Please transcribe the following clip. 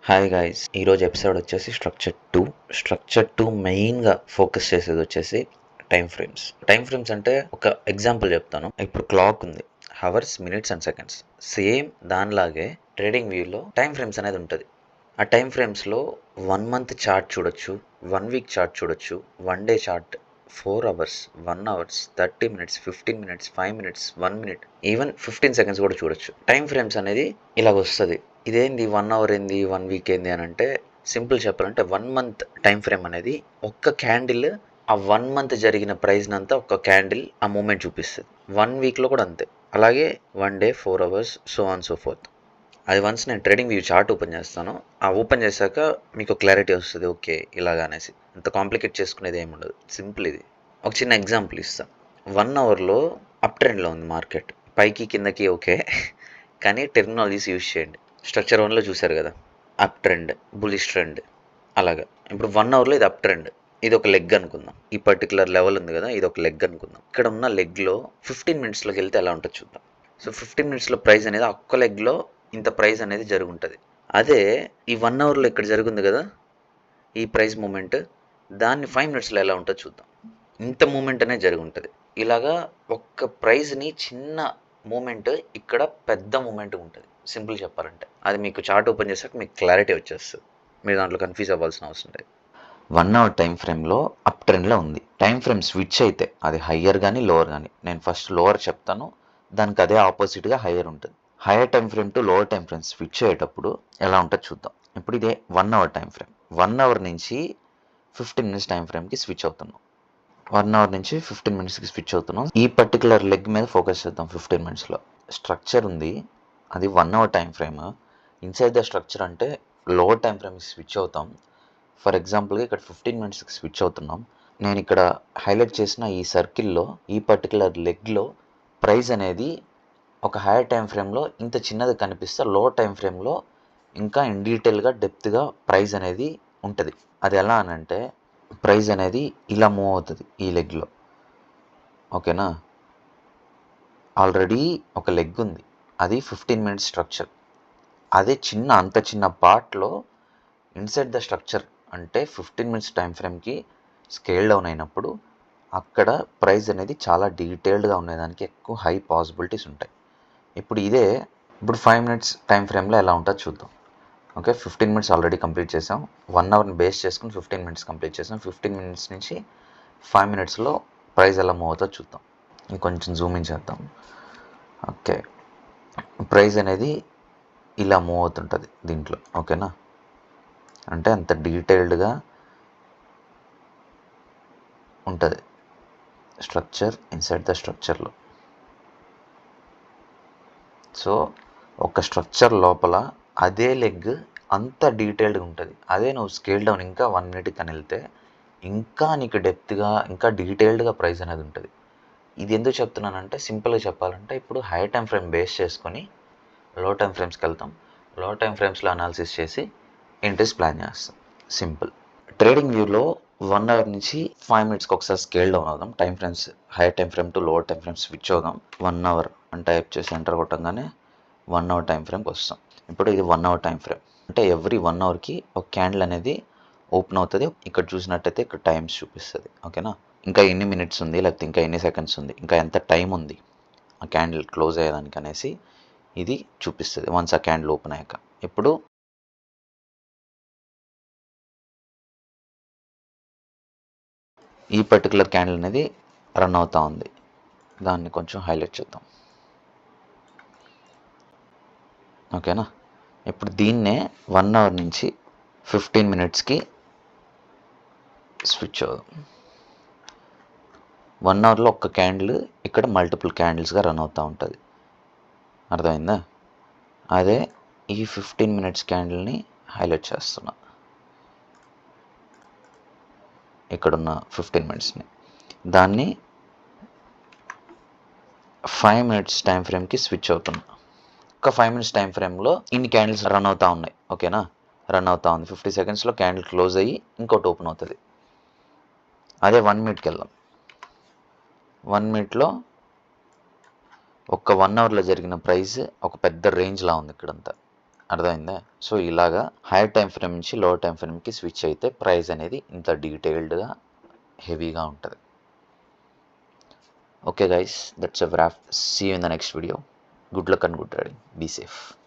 Hi guys, ఈరోజు episode వచ్చేసి structure two మెయిన్గా ఫోకస్ చేసేది వచ్చేసి టైం ఫ్రేమ్స్ అంటే ఒక ఎగ్జాంపుల్ చెప్తాను. ఇప్పుడు క్లాక్ ఉంది, hours, minutes and seconds. Same దానిలాగే ట్రేడింగ్ వ్యూలో టైం ఫ్రేమ్స్ అనేది ఉంటుంది. ఆ టైం ఫ్రేమ్స్లో 1 మంత్ చార్ట్ చూడొచ్చు, 1 వీక్ చార్ట్ చూడొచ్చు, 1 day chart, 4 hours, 1 hours, 30 minutes, 15 minutes, 5 minutes, 1 minute, even 15 seconds కూడా చూడొచ్చు. టైం ఫ్రేమ్స్ అనేది ఇలా వస్తుంది. ఇదేంది 1 అవర్ ఏంది, 1 వీక్ ఏంది అని అంటే, సింపుల్ చెప్పాలంటే 1 మంత్ టైం ఫ్రేమ్ అనేది ఒక్క క్యాండిల్ ఆ 1 మంత్ జరిగిన ప్రైస్ని అంతా ఒక్క క్యాండిల్ ఆ మూమెంట్ చూపిస్తుంది. 1 వీక్లో కూడా అంతే. అలాగే 1 day, 4 hours, so on so fourth. అది వన్స్ నేను ట్రేడింగ్ వ్యూ చార్ట్ ఓపెన్ చేస్తాను. ఆ ఓపెన్ చేశాక మీకు క్లారిటీ వస్తుంది, ఓకే ఇలాగా అనేసి. అంత కాంప్లికేట్ చేసుకునేది ఏమి ఉండదు, సింపుల్. ఇది ఒక చిన్న ఎగ్జాంపుల్ ఇస్తాను. 1 అవర్లో అప్ ట్రెండ్లో ఉంది మార్కెట్, పైకి కిందకి ఓకే. కానీ టెర్మినాలజీస్ యూజ్ చేయండి. స్ట్రక్చర్ 1లో చూశారు కదా, అప్ ట్రెండ్, బులిష్ ట్రెండ్, అలాగా. ఇప్పుడు 1 అవర్లో ఇది అప్ ట్రెండ్, ఇది ఒక లెగ్ అనుకుందాం. ఈ పర్టికులర్ లెవెల్ ఉంది కదా, ఇది ఒక లెగ్ అనుకుందాం. ఇక్కడ ఉన్న లెగ్లో 15 మినిట్స్లోకి వెళ్తే ఎలా ఉంటుంది చూద్దాం. సో 15 మినిట్స్లో ప్రైస్ అనేది ఆ ఒక్క లెగ్లో ఇంత ప్రైస్ అనేది జరుగుంటుంది. అదే ఈ 1 అవర్లో ఇక్కడ జరుగుంది కదా ఈ ప్రైస్ మూమెంట్, దాన్ని 5 మినిట్స్లో ఎలా ఉంటుందో చూద్దాం. ఇంత మూమెంట్ అనేది జరిగి ఉంటుంది. ఇలాగా ఒక్క ప్రైస్ని చిన్న మూమెంట్ ఇక్కడ పెద్ద మూమెంట్ ఉంటుంది. సింపుల్ చెప్పాలంటే అది మీకు చార్ట్ ఓపెన్ చేసాక మీకు క్లారిటీ వచ్చేస్తుంది. మీరు దాంట్లో కన్ఫ్యూజ్ అవ్వాల్సిన అవసరం లేదు. 1 అవర్ టైం ఫ్రేమ్లో అప్ ట్రెండ్లో ఉంది. టైం ఫ్రేమ్ స్విచ్ అయితే అది హయ్యర్ కానీ లోవర్ కానీ, నేను ఫస్ట్ లోవర్ చెప్తాను, దానికి అదే ఆపోజిట్గా హయ్యర్ ఉంటుంది. Higher time frame to lower time frame switch అయ్యేటప్పుడు ఎలా ఉంటుందో చూద్దాం. ఇప్పుడు ఇదే 1 అవర్ టైం ఫ్రేమ్. 1 అవర్ నుంచి 15 మినిట్స్ టైం ఫ్రేమ్కి స్విచ్ అవుతున్నాం. 1 అవర్ నుంచి 15 మినిట్స్కి స్విచ్ అవుతున్నాం. ఈ పర్టికులర్ లెగ్ మీద ఫోకస్ చేద్దాం. 15 మినిట్స్లో స్ట్రక్చర్ ఉంది, అది 1 hour time frame. Inside the structure అంటే లోవర్ టైం ఫ్రేమ్కి స్విచ్ అవుతాం. ఫర్ ఎగ్జాంపుల్గా ఇక్కడ 15 మినిట్స్కి స్విచ్ అవుతున్నాం. నేను ఇక్కడ హైలైట్ చేసిన ఈ సర్కిల్లో ఈ పర్టికులర్ లెగ్లో ప్రైస్ అనేది ఒక హైయర్ టైం ఫ్రేమ్లో ఇంత చిన్నది కనిపిస్తే, లోవర్ టైం ఫ్రేమ్లో ఇంకా ఇన్ డీటెయిల్గా డెప్త్గా ప్రైస్ అనేది ఉంటుంది. అది ఎలా అనంటే ప్రైస్ అనేది ఇలా మూవ్ అవుతుంది ఈ లెగ్లో, ఓకేనా. ఆల్రెడీ ఒక లెగ్ ఉంది, అది 15 మినిట్స్ స్ట్రక్చర్. అదే అంత చిన్న పార్ట్లో ఇన్సైడ్ ద స్ట్రక్చర్ అంటే 15 మినిట్స్ టైం ఫ్రేమ్కి స్కేల్ డౌన్ అయినప్పుడు అక్కడ ప్రైస్ అనేది చాలా డీటెయిల్డ్గా ఉండేదానికి ఎక్కువ హై పాసిబిలిటీస్ ఉంటాయి. ఇప్పుడు 5 మినిట్స్ టైం ఫ్రేమ్లో ఎలా ఉంటుందో చూద్దాం. ఓకే, 15 మినిట్స్ ఆల్రెడీ కంప్లీట్ చేసాం. 1 అవర్ని బేస్ చేసుకుని 15 మినిట్స్ కంప్లీట్ చేసాం. 15 మినిట్స్ నుంచి 5 మినిట్స్లో ప్రైస్ ఎలా మూవ్ అవుతుందో చూద్దాం. ఇంకొంచెం జూమ్ ఇన్ చేద్దాం. ఓకే, ప్రైస్ అనేది ఇలా మూవ్ అవుతుంటుంది దీంట్లో, ఓకేనా. అంటే అంత డీటెయిల్డ్గా ఉంటుంది స్ట్రక్చర్ ఇన్సైడ్ ద స్ట్రక్చర్లో. సో ఒక స్ట్రక్చర్ లోపల అదే లెగ్ అంత డీటెయిల్డ్గా ఉంటుంది. అదే నువ్వు స్కేల్ డౌన్ ఇంకా 1 మినిట్ కానీ వెళ్తే ఇంకా నీకు డెప్త్గా ఇంకా డీటెయిల్డ్గా ప్రైస్ అనేది ఉంటుంది. ఇది ఎందుకు చెప్తున్నానంటే, సింపుల్గా చెప్పాలంటే ఇప్పుడు హై టైం ఫ్రేమ్ బేస్ చేసుకొని లో టైం ఫ్రేమ్స్కి వెళ్తాం. లో టైం ఫ్రేమ్స్లో అనాలిసిస్ చేసి ఎంట్రీస్ ప్లాన్ చేస్తాం. సింపుల్. ట్రేడింగ్ వ్యూలో 1 అవర్ నుంచి 5 మినిట్స్కి ఒకసారి స్కేల్ డౌన్ అవుదాం. Time frames hire time frame to lower time frame switch అవుదాం. 1 అవర్ అని టైప్ చేసి ఎంటర్ కొట్టంగానే 1 అవర్ టైం ఫ్రేమ్కి వస్తాం. ఇప్పుడు ఇది 1 అవర్ టైం ఫ్రేమ్ అంటే ఎవ్రీ 1 అవర్కి ఒక క్యాండిల్ అనేది ఓపెన్ అవుతుంది. ఇక్కడ చూసినట్టయితే ఇక్కడ టైమ్స్ చూపిస్తుంది, ఓకేనా. ఇంకా ఎన్ని మినిట్స్ ఉంది, లేకపోతే ఇంకా ఎన్ని సెకండ్స్ ఉంది, ఇంకా ఎంత టైం ఉంది ఆ క్యాండిల్ క్లోజ్ అయ్యేదానికి అనేసి ఇది చూపిస్తుంది వన్స్ ఆ క్యాండిల్ ఓపెన్ అయ్యాక. ఇప్పుడు ఈ పర్టికులర్ క్యాండిల్ అనేది రన్ అవుతూ ఉంది, దాన్ని కొంచెం హైలైట్ చేద్దాం, ఓకేనా. ఇప్పుడు దీన్నే 1 అవర్ నుంచి 15 మినిట్స్కి స్విచ్ అవుదాం. 1 అవర్లో ఒక్క క్యాండిల్ ఇక్కడ మల్టిపుల్ క్యాండిల్స్గా రన్ అవుతూ ఉంటుంది, అర్థమైందా. అదే ఈ 15 మినిట్స్ క్యాండిల్ని హైలైట్ చేస్తున్నా, ఇక్కడున్న 15 మినిట్స్ని, దాన్ని 5 మినిట్స్ టైం ఫ్రేమ్కి స్విచ్ అవుతున్నా. ఒక 5 మినిట్స్ టైం ఫ్రేమ్లో ఇన్ని క్యాండిల్స్ రన్ అవుతూ ఉన్నాయి, ఓకేనా. రన్ అవుతూ ఉంది. 50 సెకండ్స్లో క్యాండిల్ క్లోజ్ అయ్యి ఇంకోటి ఓపెన్ అవుతుంది. అదే 1 మినిట్కి వెళ్దాం. 1 మినిట్లో ఒక 1 అవర్లో జరిగిన ప్రైస్ ఒక పెద్ద రేంజ్లా ఉంది ఇక్కడంతా, అర్థమైందా? సో ఇలాగా హైయర్ టైం ఫ్రేమ్ నుంచి లోవర్ టైం ఫ్రేమ్కి స్విచ్ అయితే ప్రైస్ అనేది ఇంత డీటెయిల్డ్గా హెవీగా ఉంటుంది. Okay guys, that's a wrap. See you in the next video. Good luck and good trading. Be safe.